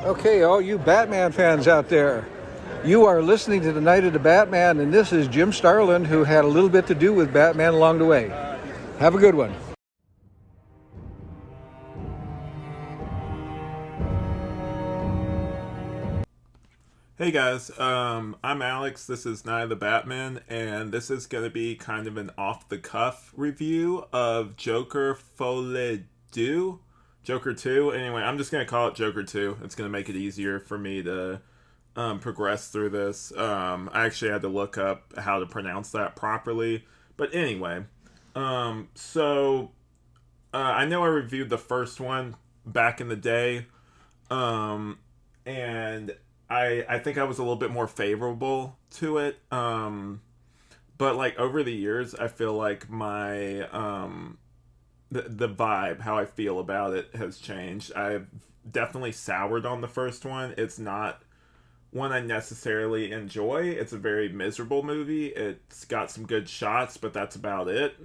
Okay, all you Batman fans out there, you are listening to the Night of the Batman, and this is Jim Starlin, who had a little bit to do with Batman along the way. Have a good one. Hey guys, I'm Alex. This is Night of the Batman, and this is going to be kind of an off the cuff review of Joker Folie Deux. Joker 2. Anyway, I'm just going to call it Joker 2. It's going to make it easier for me to progress through this. I actually had to look up how to pronounce that properly. But anyway, I know I reviewed the first one back in the day, and I think I was a little bit more favorable to it. But like over the years, I feel like my the vibe, how I feel about it, has changed. I've definitely soured on the first one. It's not one I necessarily enjoy. It's a very miserable movie. It's got some good shots, but that's about it.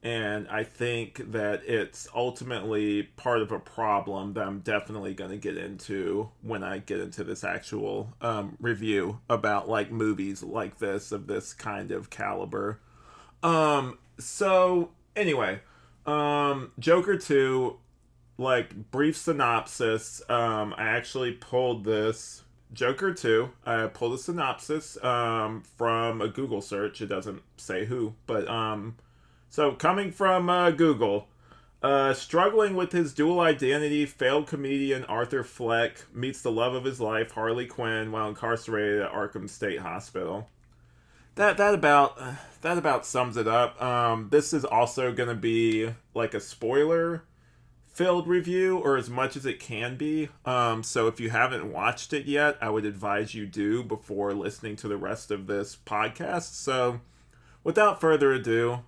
And I think that it's ultimately part of a problem that I'm definitely going to get into when I get into this actual review about like movies like this of this kind of caliber. So anyway, Joker 2, like brief synopsis. I actually pulled this Joker 2. I pulled a synopsis from a Google search. It doesn't say who, but so, coming from Google, struggling with his dual identity, failed comedian Arthur Fleck meets the love of his life, Harley Quinn, while incarcerated at Arkham State Hospital. That about sums it up. This is also going to be like a spoiler filled review, or as much as it can be. So if you haven't watched it yet, I would advise you do before listening to the rest of this podcast. So without further ado,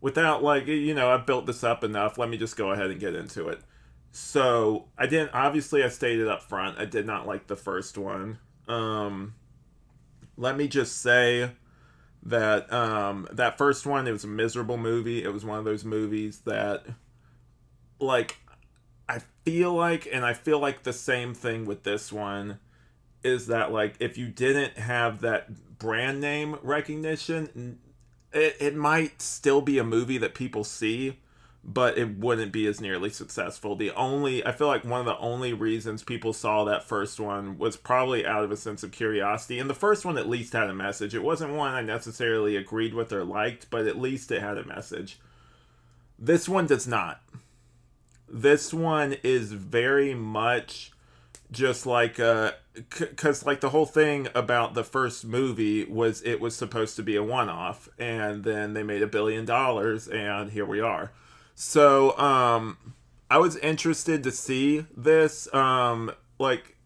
without like, I've built this up enough, let me just go ahead and get into it. So I didn't, obviously I stated up front, I did not like the first one. Let me just say that that first one, it was a miserable movie. It was one of those movies that, like, I feel like the same thing with this one is that, like, if you didn't have that brand name recognition, it might still be a movie that people see, but it wouldn't be as nearly successful. I feel like one of the only reasons people saw that first one was probably out of a sense of curiosity. And the first one at least had a message. It wasn't one I necessarily agreed with or liked, but at least it had a message. This one does not. This one is very much just like because like the whole thing about the first movie was it was supposed to be a one-off, and then they made $1 billion, and here we are. So I was interested to see this. Like,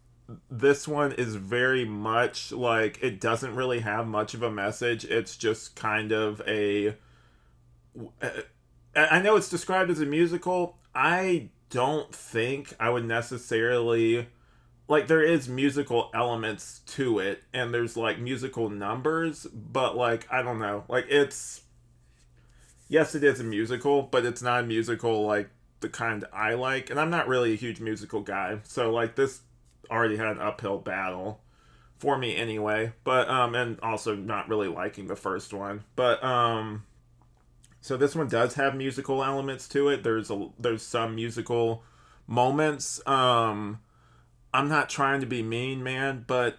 this one is very much like, it doesn't really have much of a message. It's just kind of a, I know it's described as a musical. I don't think I would necessarily, like, there is musical elements to it, and there's like musical numbers, but like, I don't know, like, it's, yes, it is a musical, but it's not a musical like the kind I like, and I'm not really a huge musical guy, so like, this already had an uphill battle for me anyway. But and also not really liking the first one, but so this one does have musical elements to it. There's some musical moments. I'm not trying to be mean, man, but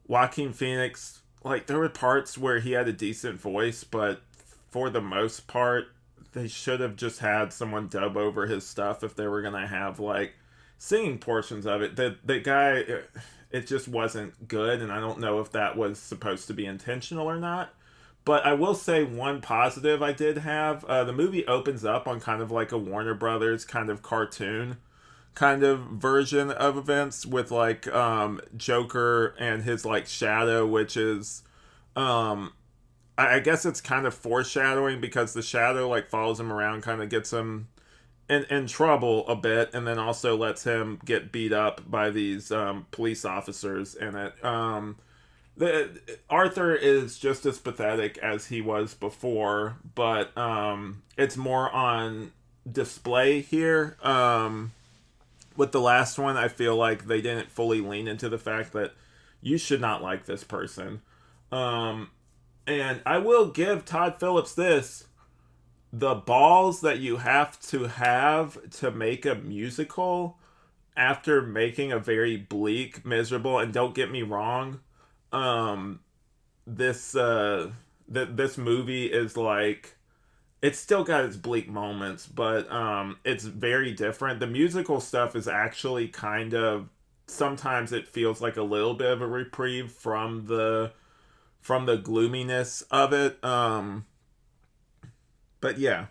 Joaquin Phoenix, like, there were parts where he had a decent voice, but for the most part, they should have just had someone dub over his stuff if they were gonna have like singing portions of it. The guy, it just wasn't good, and I don't know if that was supposed to be intentional or not. But I will say one positive I did have. The movie opens up on kind of like a Warner Brothers kind of cartoon kind of version of events with like Joker and his like shadow, which is I guess it's kind of foreshadowing because the shadow like follows him around, kind of gets him in trouble a bit, and then also lets him get beat up by these police officers in it. The Arthur is just as pathetic as he was before, but it's more on display here. with the last one, I feel like they didn't fully lean into the fact that you should not like this person. Um, and I will give Todd Phillips this: the balls that you have to make a musical after making a very bleak, miserable, and don't get me wrong, um, this this movie is like, it's still got its bleak moments, but it's very different. The musical stuff is actually kind of, sometimes it feels like a little bit of a reprieve from the gloominess of it. But yeah,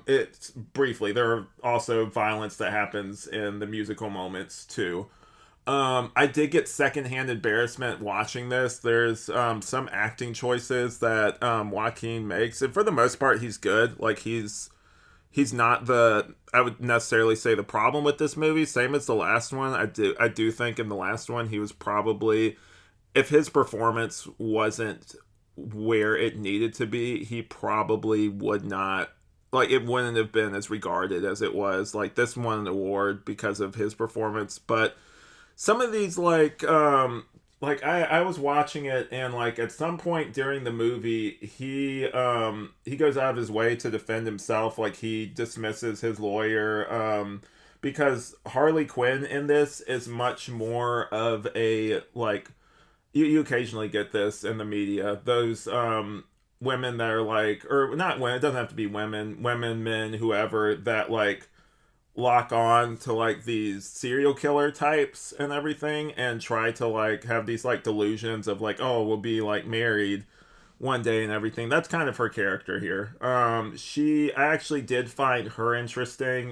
it's briefly, there are also violence that happens in the musical moments too. I did get secondhand embarrassment watching this. There's some acting choices that Joaquin makes, and for the most part, he's good. Like he's not the, I would necessarily say, the problem with this movie. Same as the last one. I do think in the last one he was probably, if his performance wasn't where it needed to be, he probably would not, like, it wouldn't have been as regarded as it was. Like, this won an award because of his performance, but some of these, like I was watching it, and like at some point during the movie, he goes out of his way to defend himself. Like, he dismisses his lawyer, because Harley Quinn in this is much more of a, like, you occasionally get this in the media, those women that are like, or not women, it doesn't have to be women, men, whoever, that like lock on to like these serial killer types and everything, and try to like have these like delusions of like, oh, we'll be like married one day and everything. That's kind of her character here. I actually did find her interesting.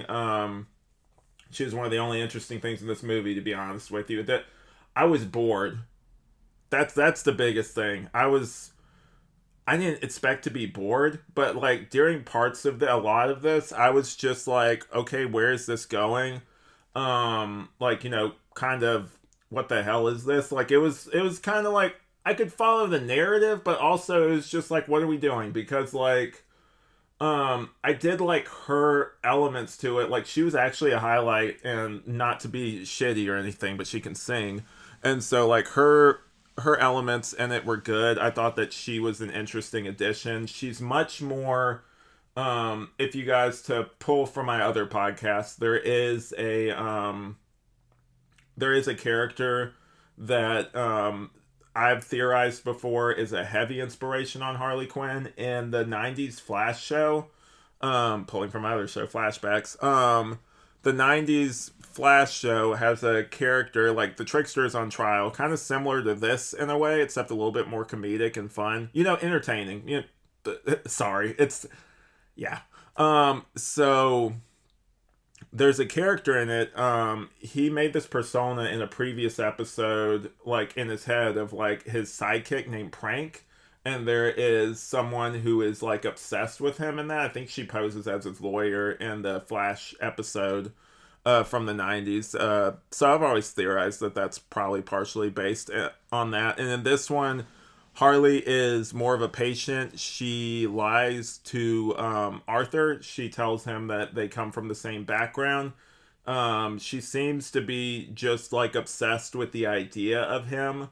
She was one of the only interesting things in this movie, to be honest with you. That I was bored. That's the biggest thing. I didn't expect to be bored, but like during parts of a lot of this, I was just like, okay, where is this going? Like, kind of, what the hell is this? Like, it was kind of like I could follow the narrative, but also it was just like, what are we doing? Because like, I did like her elements to it. Like, she was actually a highlight, and not to be shitty or anything, but she can sing. And so like her elements in it were good. I thought that she was an interesting addition. She's much more, if you guys, to pull from my other podcast, there is a character that I've theorized before is a heavy inspiration on Harley Quinn in the 90s Flash show. Pulling from my other show, Flashbacks. The 90s Flash show has a character, like the Trickster is on trial, kind of similar to this in a way, except a little bit more comedic and fun. Entertaining. Sorry. Yeah. So there's a character in it. He made this persona in a previous episode, like in his head, of like his sidekick named Prank. And there is someone who is like obsessed with him in that. I think she poses as his lawyer in the Flash episode from the 90s. So I've always theorized that that's probably partially based on that. And in this one, Harley is more of a patient. She lies to Arthur. She tells him that they come from the same background. She seems to be just like obsessed with the idea of him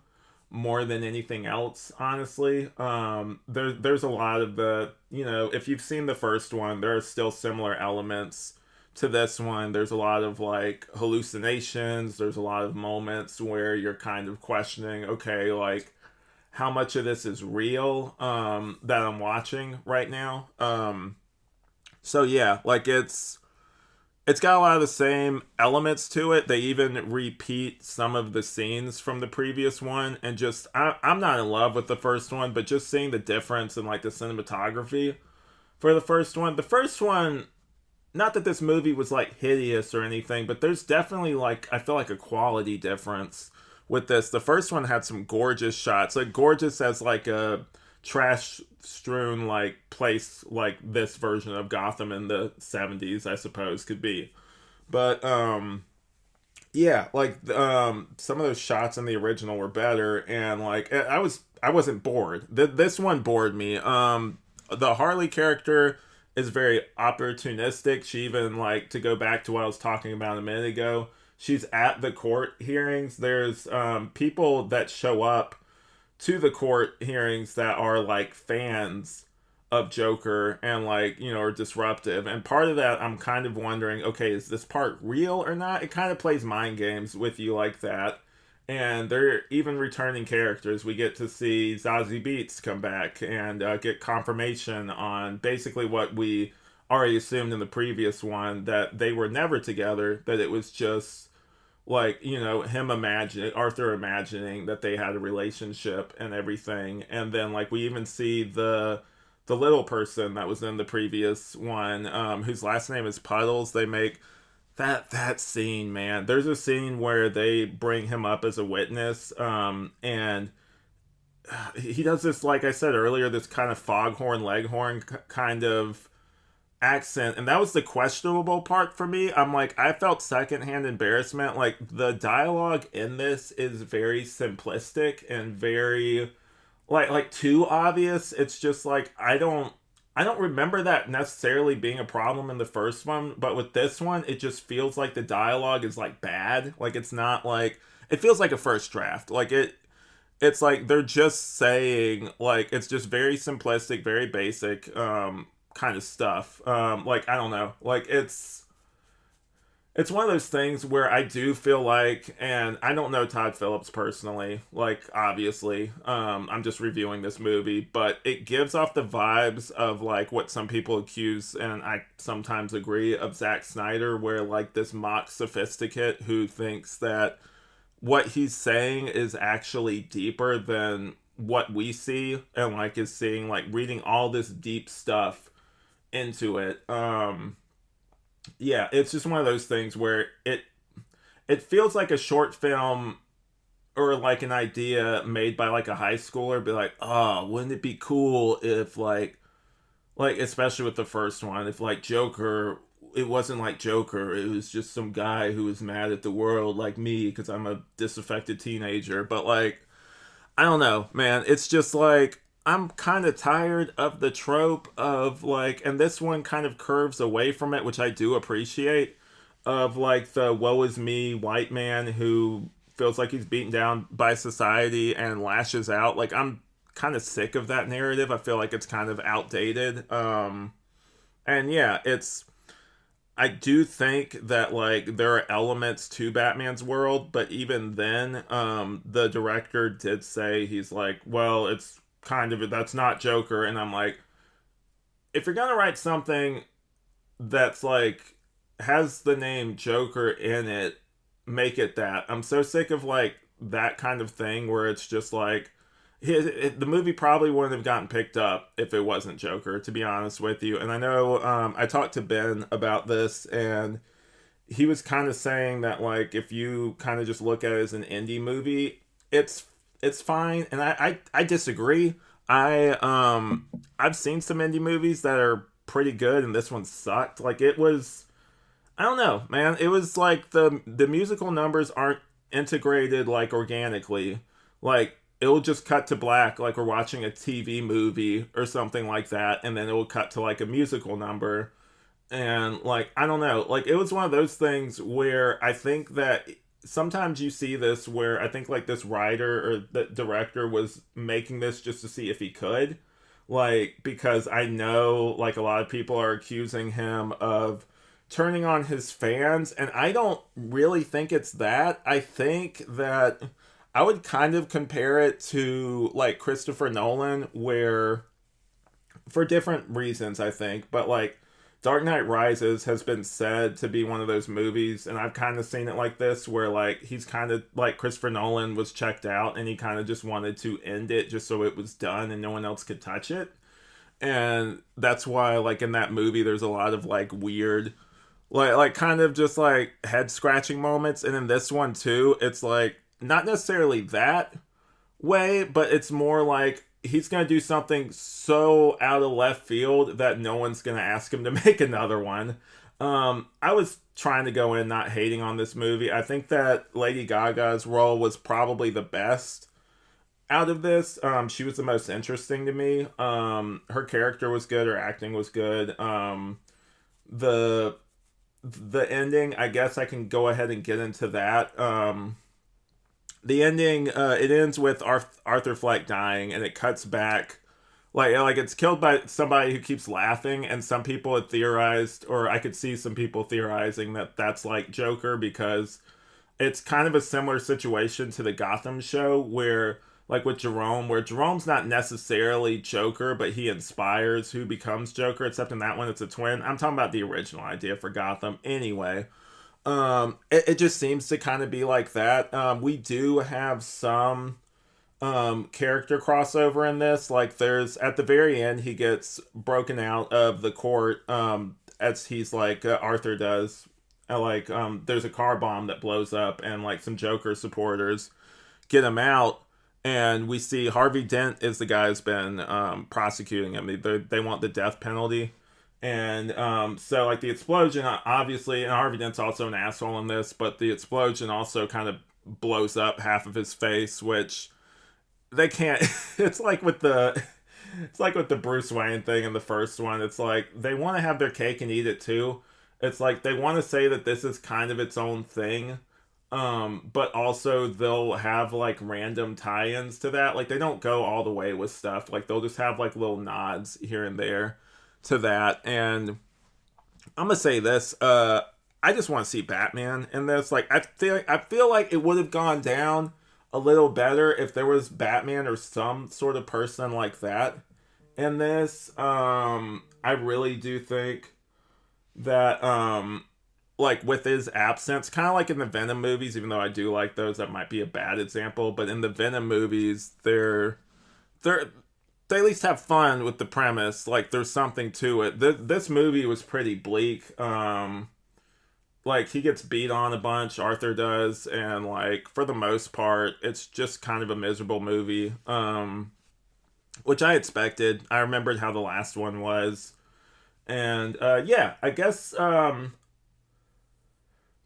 more than anything else, honestly. There's a lot of if you've seen the first one, there are still similar elements to this one. There's a lot of like hallucinations. There's a lot of moments where you're kind of questioning, okay, like, how much of this is real that I'm watching right now. So yeah, like it's got a lot of the same elements to it. They even repeat some of the scenes from the previous one, and just I'm not in love with the first one, but just seeing the difference in like the cinematography for the first one. The first one, not that this movie was like hideous or anything, but there's definitely like, I feel like, a quality difference with this. The first one had some gorgeous shots, like gorgeous as like a trash strewn like place, like this version of Gotham in the 70s, I suppose, could be. But yeah, like some of those shots in the original were better, and like I wasn't bored. This one bored me. The Harley character is very opportunistic. She even, like, to go back to what I was talking about a minute ago, she's at the court hearings. There's people that show up to the court hearings that are like fans of Joker and like, you know, are disruptive. And part of that I'm kind of wondering, okay, is this part real or not? It kind of plays mind games with you like that. And they're even returning characters. We get to see Zazie Beetz come back and get confirmation on basically what we already assumed in the previous one, that they were never together, that it was just like, you know, him imagining, Arthur imagining that they had a relationship and everything. And then like we even see the little person that was in the previous one, whose last name is Puddles. They make that scene, man. There's a scene where they bring him up as a witness, and he does this, like I said earlier, this kind of foghorn leghorn kind of accent, and that was the questionable part for me. I'm like, I felt secondhand embarrassment. Like the dialogue in this is very simplistic and very like too obvious. It's just like I don't remember that necessarily being a problem in the first one, but with this one it just feels like the dialogue is like bad. Like it's not like, it feels like a first draft. Like it's like they're just saying, like, it's just very simplistic, very basic kind of stuff. Like I don't know. Like it's one of those things where I do feel like, and I don't know Todd Phillips personally, like obviously, I'm just reviewing this movie, but it gives off the vibes of like what some people accuse, and I sometimes agree, of Zack Snyder, where like this mock sophisticate who thinks that what he's saying is actually deeper than what we see, and like is seeing, like reading all this deep stuff into it. Yeah, it's just one of those things where it feels like a short film, or like an idea made by like a high schooler. Be like, oh, wouldn't it be cool if like especially with the first one, if like Joker, it wasn't like Joker, it was just some guy who was mad at the world like me because I'm a disaffected teenager. But like, I don't know, man. It's just like I'm kind of tired of the trope of like, and this one kind of curves away from it, which I do appreciate, of like the woe is me white man who feels like he's beaten down by society and lashes out. Like I'm kind of sick of that narrative. I feel like it's kind of outdated. And yeah, it's, I do think that like there are elements to Batman's world, but even then, the director did say, he's like, well, it's kind of, that's not Joker. And I'm like, if you're gonna write something that's like has the name Joker in it, make it that. I'm so sick of like that kind of thing where it's just like the movie probably wouldn't have gotten picked up if it wasn't Joker, to be honest with you. And I know I talked to Ben about this, and he was kind of saying that like if you kind of just look at it as an indie movie, it's fine. And I disagree. I've seen some indie movies that are pretty good, and this one sucked. Like it was, I don't know, man. It was like the musical numbers aren't integrated like organically. Like it'll just cut to black like we're watching a TV movie or something like that, and then it will cut to like a musical number. And like I don't know, like it was one of those things where I think that sometimes you see this where I think like this writer or the director was making this just to see if he could, like, because I know like a lot of people are accusing him of turning on his fans, and I don't really think it's that. I think that I would kind of compare it to like Christopher Nolan, where for different reasons I think, but like Dark Knight Rises has been said to be one of those movies, and I've kind of seen it like this, where like he's kind of like Christopher Nolan was checked out and he kind of just wanted to end it just so it was done and no one else could touch it. And that's why like in that movie there's a lot of like weird, like kind of just like head scratching moments. And in this one too, it's like not necessarily that way, but it's more like he's gonna do something so out of left field that no one's gonna ask him to make another one. I was trying to go in not hating on this movie. I think that Lady Gaga's role was probably the best out of this. She was the most interesting to me. Her character was good, her acting was good. The the ending, I guess I can go ahead and get into that. The ending, it ends with Arthur Fleck dying, and it cuts back. Like it's killed by somebody who keeps laughing, and some people had theorized, or I could see some people theorizing that that's like Joker, because it's kind of a similar situation to the Gotham show where, like with Jerome, where Jerome's not necessarily Joker, but he inspires who becomes Joker, except in that one it's a twin. I'm talking about the original idea for Gotham anyway. It just seems to kind of be like that. We do have some character crossover in this. Like there's at the very end he gets broken out of the court, as he's like Arthur does. There's a car bomb that blows up, and like some Joker supporters get him out, and we see Harvey Dent is the guy who's been prosecuting him. They want the death penalty. And so like the explosion, obviously, and Harvey Dent's also an asshole in this, but the explosion also kind of blows up half of his face, which they can't. It's like with the Bruce Wayne thing in the first one. It's like they want to have their cake and eat it too. It's like they want to say that this is kind of its own thing, but also they'll have like random tie-ins to that. Like they don't go all the way with stuff. Like they'll just have like little nods here and there to that. And I'm gonna say this. I just want to see Batman in this. Like I feel like it would have gone down a little better if there was Batman or some sort of person like that in this. I really do think that like with his absence, kind of like in the Venom movies, even though I do like those, that might be a bad example, but in the Venom movies, they at least have fun with the premise. Like there's something to it. This movie was pretty bleak. Like he gets beat on a bunch, Arthur does, and like for the most part it's just kind of a miserable movie, which I expected. I remembered how the last one was. And yeah, I guess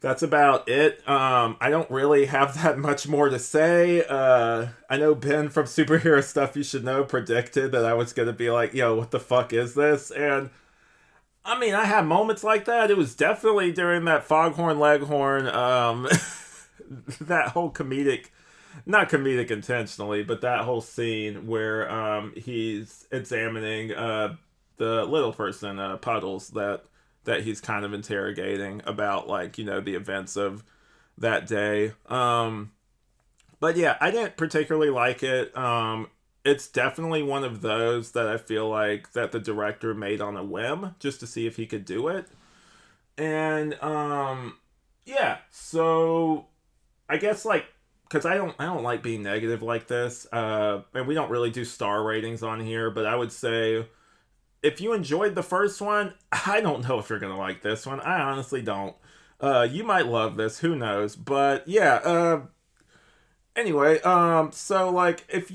that's about it. I don't really have that much more to say. I know Ben from Superhero Stuff You Should Know predicted that I was going to be like, yo, what the fuck is this? And I mean, I had moments like that. It was definitely during that Foghorn Leghorn, that whole comedic, not comedic intentionally, but that whole scene where he's examining the little person, Puddles, that he's kind of interrogating about, like, you know, the events of that day. But yeah, I didn't particularly like it. It's definitely one of those that I feel like that the director made on a whim just to see if he could do it. And yeah, so I guess like because I don't like being negative like this. And we don't really do star ratings on here, but I would say if you enjoyed the first one, I don't know if you're gonna like this one. I honestly don't. You might love this, who knows? But yeah, anyway, so like if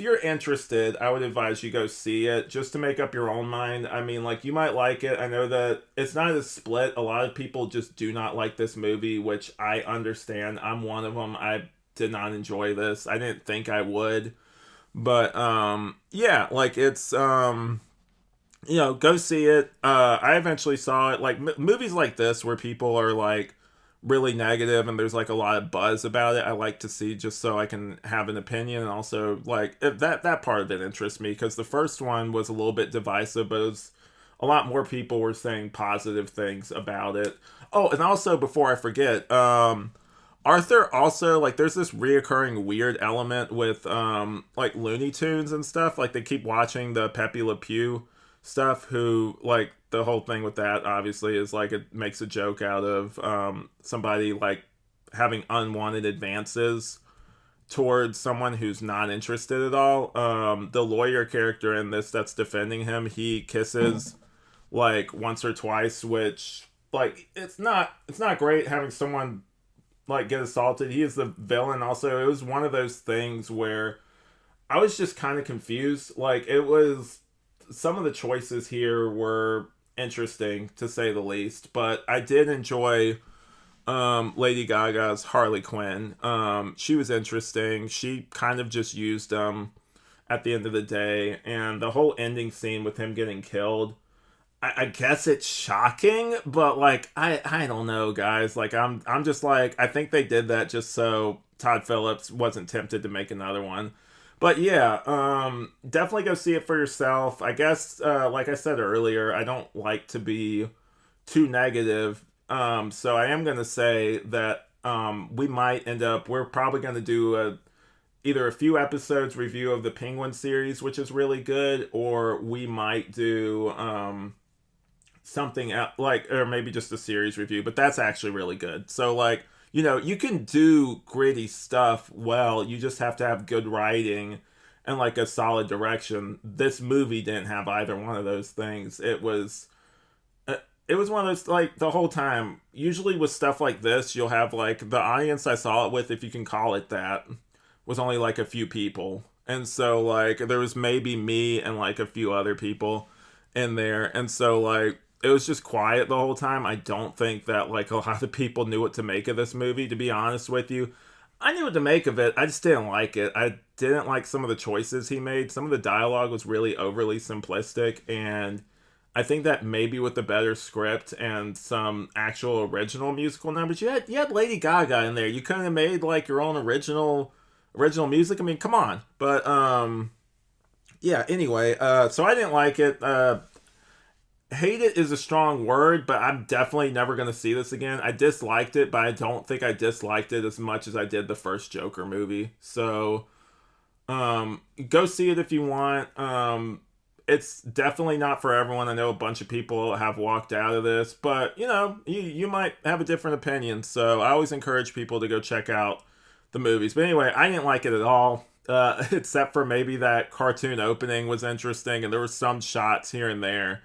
you're interested, I would advise you go see it just to make up your own mind. I mean, like, you might like it. I know that it's not a split. A lot of people just do not like this movie, which I understand. I'm one of them. I did not enjoy this. I didn't think I would. But yeah, like it's you know, go see it. I eventually saw it. Like movies like this where people are like really negative and there's like a lot of buzz about it, I like to see just so I can have an opinion. And also like that part of it interests me because the first one was a little bit divisive, but it was a lot more people were saying positive things about it. Oh, and also before I forget, Arthur also, like, there's this reoccurring weird element with like Looney Tunes and stuff. Like they keep watching the Pepe Le Pew stuff, who, like, the whole thing with that obviously is like it makes a joke out of somebody like having unwanted advances towards someone who's not interested at all. The lawyer character in this that's defending him, he kisses like once or twice, which, like, it's not great having someone like get assaulted. He is the villain. Also, it was one of those things where I was just kind of confused. Like, it was, some of the choices here were interesting to say the least, but I did enjoy Lady Gaga's Harley Quinn. She was interesting. She kind of just used at the end of the day, and the whole ending scene with him getting killed, I guess it's shocking, but like I don't know, guys. Like I'm just like I think they did that just so Todd Phillips wasn't tempted to make another one. But yeah, definitely go see it for yourself. I guess, like I said earlier, I don't like to be too negative. So I am gonna say that we might end up. We're probably gonna do either a few episodes review of the Penguin series, which is really good, or we might do something like, or maybe just a series review, but that's actually really good. So like, you can do gritty stuff well. You just have to have good writing and like a solid direction. This movie didn't have either one of those things. It was one of those, like, the whole time. Usually with stuff like this, you'll have like the audience I saw it with, if you can call it that, was only like a few people. And so like there was maybe me and like a few other people in there. And so like it was just quiet the whole time. I don't think that like a lot of people knew what to make of this movie, to be honest with you. I knew what to make of it. I just didn't like it. I didn't like some of the choices he made. Some of the dialogue was really overly simplistic, and I think that maybe with a better script and some actual original musical numbers, you had Lady Gaga in there. You couldn't have made like your own original music. I mean, come on. But yeah. Anyway, so I didn't like it. Hate it is a strong word, but I'm definitely never going to see this again. I disliked it, but I don't think I disliked it as much as I did the first Joker movie. So, go see it if you want. It's definitely not for everyone. I know a bunch of people have walked out of this, but you might have a different opinion. So I always encourage people to go check out the movies. But anyway, I didn't like it at all. Except for maybe that cartoon opening was interesting, and there were some shots here and there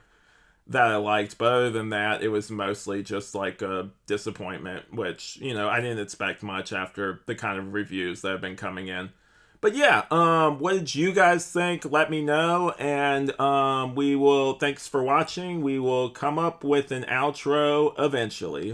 that I liked, but other than that, it was mostly just like a disappointment, which, I didn't expect much after the kind of reviews that have been coming in. But yeah, what did you guys think? Let me know, and thanks for watching. We will come up with an outro eventually.